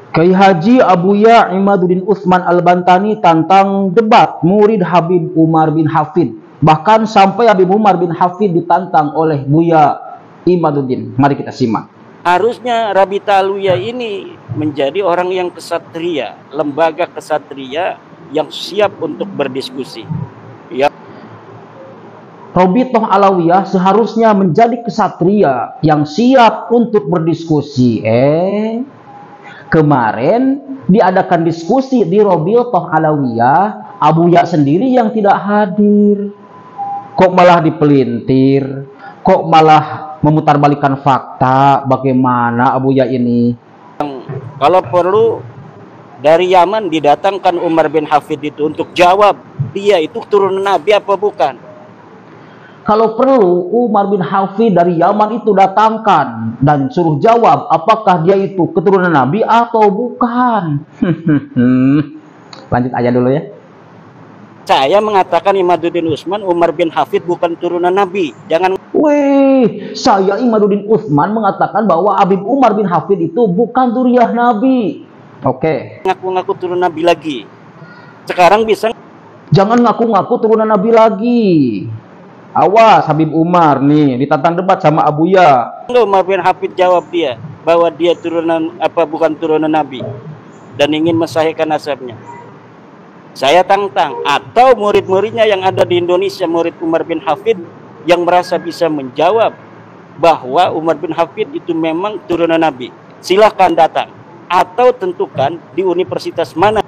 Kiai Haji Abuya Imaduddin Utsman Al-Bantani tantang debat murid Habib Umar bin Hafid. Bahkan sampai Habib Umar bin Hafid ditantang oleh Buya Imaduddin. Mari kita simak. Harusnya Rabita Alawiyah ini menjadi orang yang kesatria, lembaga kesatria yang siap untuk berdiskusi. Ya. Rabithah Alawiyah seharusnya menjadi kesatria yang siap untuk berdiskusi. Kemarin diadakan diskusi di Rabithah Alawiyah, Abuya sendiri yang tidak hadir. Kok malah dipelintir? Kok malah memutarbalikkan fakta? Bagaimana Abuya ini? Kalau perlu dari Yaman didatangkan Umar bin Hafid itu untuk jawab dia itu turunan Nabi apa bukan? Kalau perlu Umar bin Hafid dari Yaman itu datangkan dan suruh jawab apakah dia itu keturunan Nabi atau bukan. Lanjut aja dulu ya. Saya mengatakan Imaduddin Utsman Umar bin Hafid bukan turunan Nabi. Jangan. Wih, saya Imaduddin Utsman mengatakan bahwa Habib Umar bin Hafid itu bukan zuriyah Nabi. Oke. Ngaku-ngaku turunan Nabi lagi. Sekarang bisa. Jangan ngaku-ngaku turunan Nabi lagi. Awas Habib Umar nih ditantang debat sama Abuya. Umar bin Hafid jawab dia bahwa dia turunan apa bukan turunan Nabi dan ingin mensahihkan nasabnya. Saya tantang atau murid-muridnya yang ada di Indonesia murid Umar bin Hafid yang merasa bisa menjawab bahwa Umar bin Hafid itu memang turunan Nabi. Silahkan datang atau tentukan di universitas mana.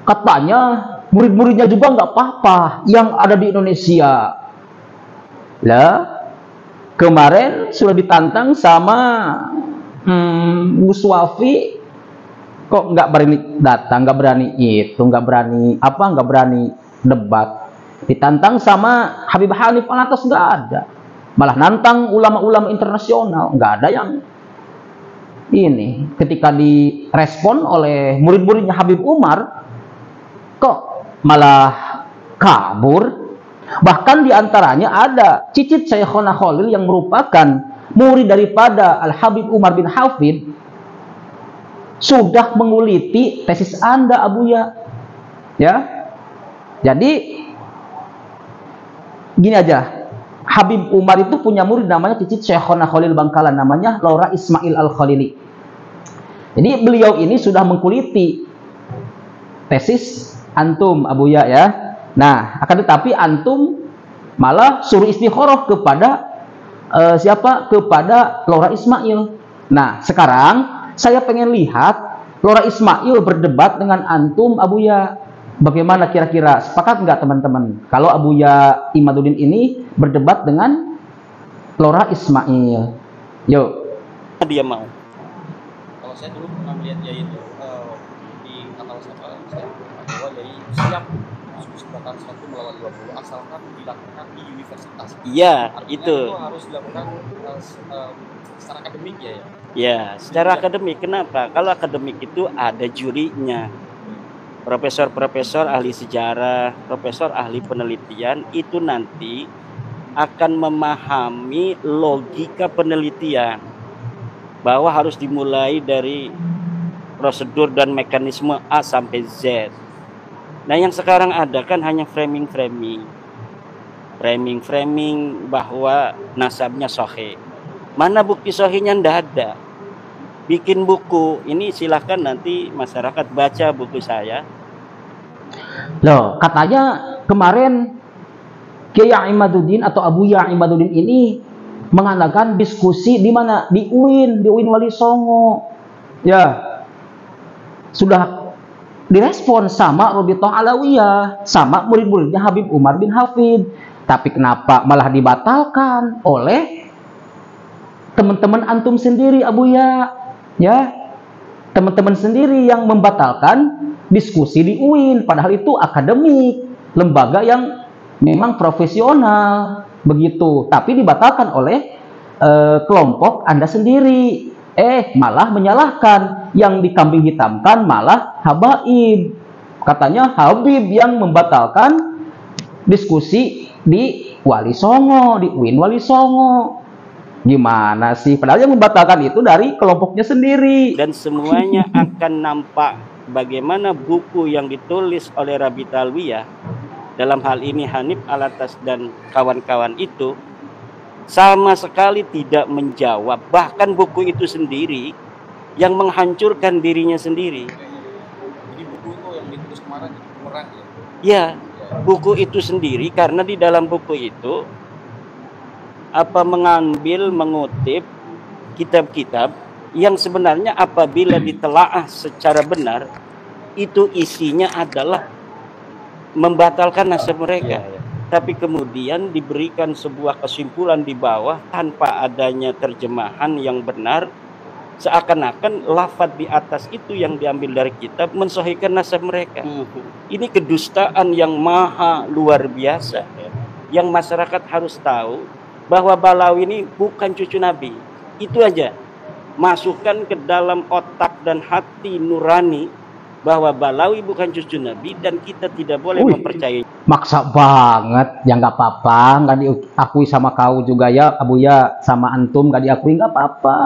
Katanya murid-muridnya juga nggak apa-apa yang ada di Indonesia. Lah, kemarin sudah ditantang sama Gus Wafi, kok nggak berani datang, nggak berani itu, nggak berani debat. Ditantang sama Habib Hanif Alatas nggak ada, malah nantang ulama-ulama internasional, nggak ada yang ini. Ketika direspon oleh murid-muridnya Habib Umar, kok malah kabur. Bahkan diantaranya ada cicit Syekhona Khalil yang merupakan murid daripada Al-Habib Umar bin Hafid sudah menguliti tesis Anda Abuya. Ya. Jadi gini aja. Habib Umar itu punya murid namanya cicit Syekhona Khalil Bangkalan, namanya Laura Ismail Al-Khalili. Jadi beliau ini sudah mengkuliti tesis antum Abuya ya. Nah, akan tetapi antum malah suruh istikharah kepada siapa? Kepada Laura Ismail. Nah, sekarang saya pengen lihat Laura Ismail berdebat dengan antum Abuya. Bagaimana kira-kira? Sepakat nggak teman-teman? Kalau Abuya Imaduddin ini berdebat dengan Laura Ismail. Yuk. Dia mau. Kalau saya dulu pernah melihat dia itu di kanal saya bahwa Yai siap kesepakatan 1 melawan 20 asalkan dilakukan di universitas. Iya, itu harus dilakukan secara akademik ya. Ya, secara akademik. Kenapa? Kalau akademik itu ada jurinya. Profesor-profesor ahli sejarah, profesor ahli penelitian itu nanti akan memahami logika penelitian bahwa harus dimulai dari prosedur dan mekanisme A sampai Z. Nah, yang sekarang ada kan hanya framing bahwa nasabnya sahih. Mana bukti sahihnya? Ndak ada. Bikin buku, ini silahkan nanti masyarakat baca buku saya. Loh, katanya kemarin Kiai Imaduddin atau Abuya Imaduddin ini mengadakan diskusi di mana? Di UIN Wali Songo. Ya. Sudah direspon sama Rabithah Alawiyah, sama murid-muridnya Habib Umar bin Hafid. Tapi kenapa malah dibatalkan oleh teman-teman antum sendiri Abuya? Ya. Teman-teman sendiri yang membatalkan diskusi di UIN, padahal itu akademik, lembaga yang memang profesional begitu, tapi dibatalkan oleh kelompok Anda sendiri. Malah menyalahkan, yang dikambing hitamkan malah Habaib. Katanya Habib yang membatalkan diskusi di Wali Songo, di UIN Wali Songo. Gimana sih? Padahal yang membatalkan itu dari kelompoknya sendiri. Dan semuanya akan nampak bagaimana buku yang ditulis oleh Rabi Talwiyah, dalam hal ini Hanif Alatas dan kawan-kawan itu, sama sekali tidak menjawab. Bahkan buku itu sendiri yang menghancurkan dirinya sendiri. Jadi buku itu yang ditulis kemarin jadi bumerang ya. Ya, buku itu sendiri, karena di dalam buku itu mengutip kitab-kitab yang sebenarnya apabila ditelaah secara benar itu isinya adalah membatalkan nasab mereka. Tapi kemudian diberikan sebuah kesimpulan di bawah tanpa adanya terjemahan yang benar, seakan-akan lafaz di atas itu yang diambil dari kitab mensahihkan nasab mereka. Ini kedustaan yang maha luar biasa, yang masyarakat harus tahu bahwa Balawi ini bukan cucu Nabi. Itu aja. Masukkan ke dalam otak dan hati nurani bahwa Balawi bukan cucu Nabi dan kita tidak boleh mempercayai. Maksa banget. Ya nggak apa-apa, nggak diakui sama kau juga ya, Abu ya, sama antum nggak diakui nggak apa-apa.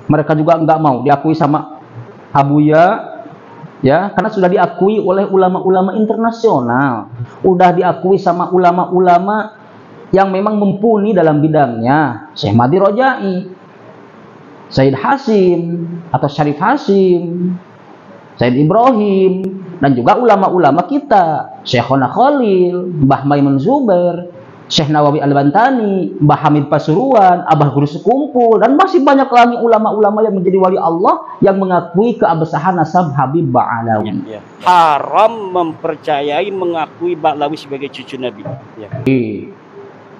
Mereka juga nggak mau diakui sama Abu ya, karena sudah diakui oleh ulama-ulama internasional, udah diakui sama ulama-ulama yang memang mumpuni dalam bidangnya, Syekh Madi Rojai, Said Hasim atau Syarif Hasim, Said Ibrahim, dan juga ulama-ulama kita, Syekhona Khalil, Mbah Maimun Zubair, Syekh Nawawi Al-Bantani, Mbah Hamid Pasuruan, Abah Guru Sekumpul, dan masih banyak lagi ulama-ulama yang menjadi wali Allah yang mengakui keabsahan nasab Habib Ba'alawi. Haram mempercayai mengakui Ba'alawi sebagai cucu Nabi.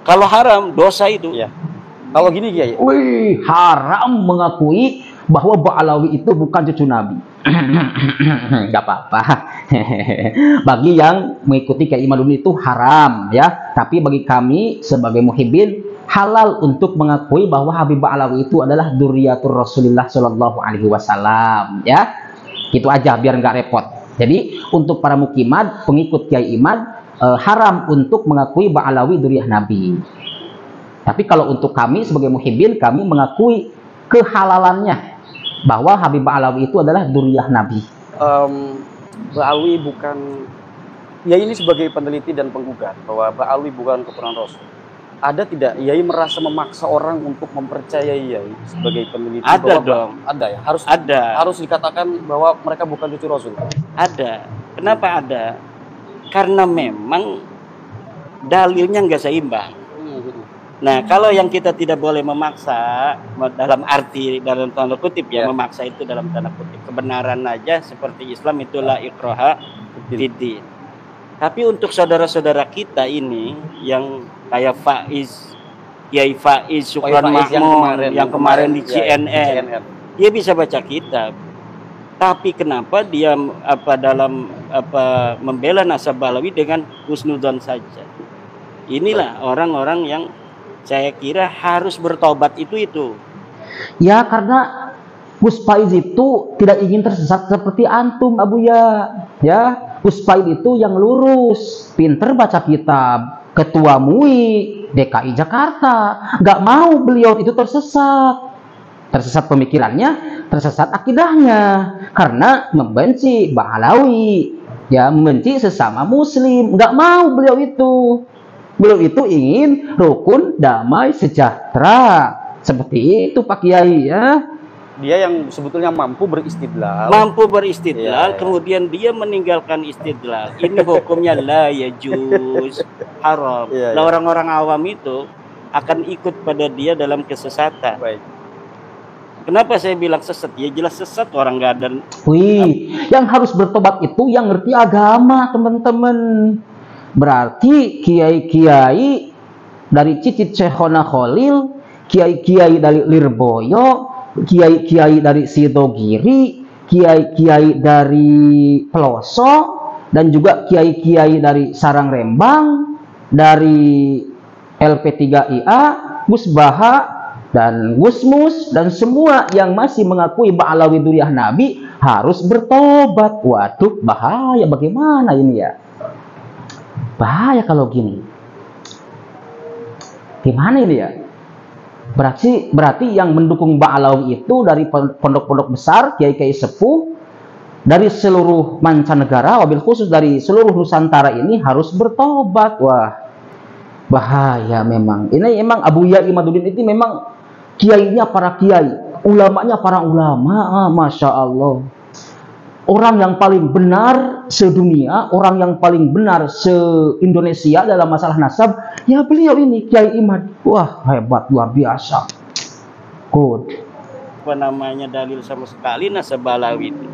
Kalau haram, dosa itu. Kalau gini Kiai, haram mengakui bahwa Ba'alawi itu bukan cucu Nabi. Gak apa-apa. Bagi yang mengikuti Kiai Imaduddin itu haram ya, tapi bagi kami sebagai muhibbin halal untuk mengakui bahwa Habib Ba'alawi itu adalah dzurriyyatur Rasulillah Shallallahu Alaihi Wasallam ya. Itu aja biar nggak repot. Jadi untuk para mukimad, pengikut Kiai Imad, haram untuk mengakui Ba'alawi dzurriyyah Nabi. Tapi kalau untuk kami sebagai muhibbin, kami mengakui kehalalannya bahwa Habib Ba'alawi itu adalah dzurriyyah Nabi. Ba'alawi bukan, ya ini sebagai peneliti dan penggugat bahwa Ba'alawi bukan keturunan Rasul. Ada tidak Yai merasa memaksa orang untuk mempercayai Yai sebagai peneliti? Ada dong. Ada ya, harus ada. Harus dikatakan bahwa mereka bukan cucu Rasul. Ada. Kenapa ada? Karena memang dalilnya nggak seimbang. Nah, kalau yang kita tidak boleh memaksa dalam arti dalam tanda kutip ya, memaksa itu dalam tanda kutip, kebenaran aja seperti Islam itulah ikraha fiddin. Tapi untuk saudara-saudara kita ini yang kayak Faiz, Kiai Faiz Syukran Mahmud yang kemarin di CNN, dia bisa baca kitab. Tapi kenapa dia dalam membela nasab Ba'alawi dengan husnudzon saja? Inilah orang-orang yang saya kira harus bertobat itu. Ya, karena Gus Faiz itu tidak ingin tersesat seperti antum, Abu ya. Gus Faiz itu yang lurus, pinter baca kitab, ketua MUI DKI Jakarta. Nggak mau beliau itu tersesat. Tersesat pemikirannya, tersesat akidahnya, karena membenci Ba'alawi, ya, membenci sesama muslim. Nggak mau beliau itu. Beliau itu ingin rukun, damai, sejahtera. Seperti itu Pak Kiai ya. Dia yang sebetulnya mampu beristidlal. Kemudian dia meninggalkan istidlal. Ini hukumnya la yajuz, haram. Nah, orang-orang awam itu akan ikut pada dia dalam kesesatan. Baik. Kenapa saya bilang sesat? Ya jelas sesat, orang nggak ada. Yang harus bertobat itu yang ngerti agama, teman-teman. Berarti kiai-kiai dari Cicit Syekhona Khalil, kiai-kiai dari Lirboyo, kiai-kiai dari Sidogiri, kiai-kiai dari Pelosok, dan juga kiai-kiai dari Sarangrembang, dari LP3IA, Gus Baha, dan Gusmus, dan semua yang masih mengakui Ba'alawi dzurriyyah Nabi harus bertobat. Waduh, bahaya bagaimana ini ya? Bahaya kalau gini. Gimana ini ya? Berarti yang mendukung Ba'alawi itu dari pondok-pondok besar, kiai-kiai sepuh, dari seluruh mancanegara, wabil khusus dari seluruh Nusantara ini harus bertobat. Wah, bahaya memang. Ini memang Abu Ya Imaduddin itu memang kiainya para kiai, ulamanya para ulama. Masya Allah. Orang yang paling benar sedunia, orang yang paling benar se-Indonesia dalam masalah nasab, ya beliau ini, Kiai Imad. Wah, hebat, luar biasa. Good. Apa namanya dalil sama sekali nasab Ba'alawi itu.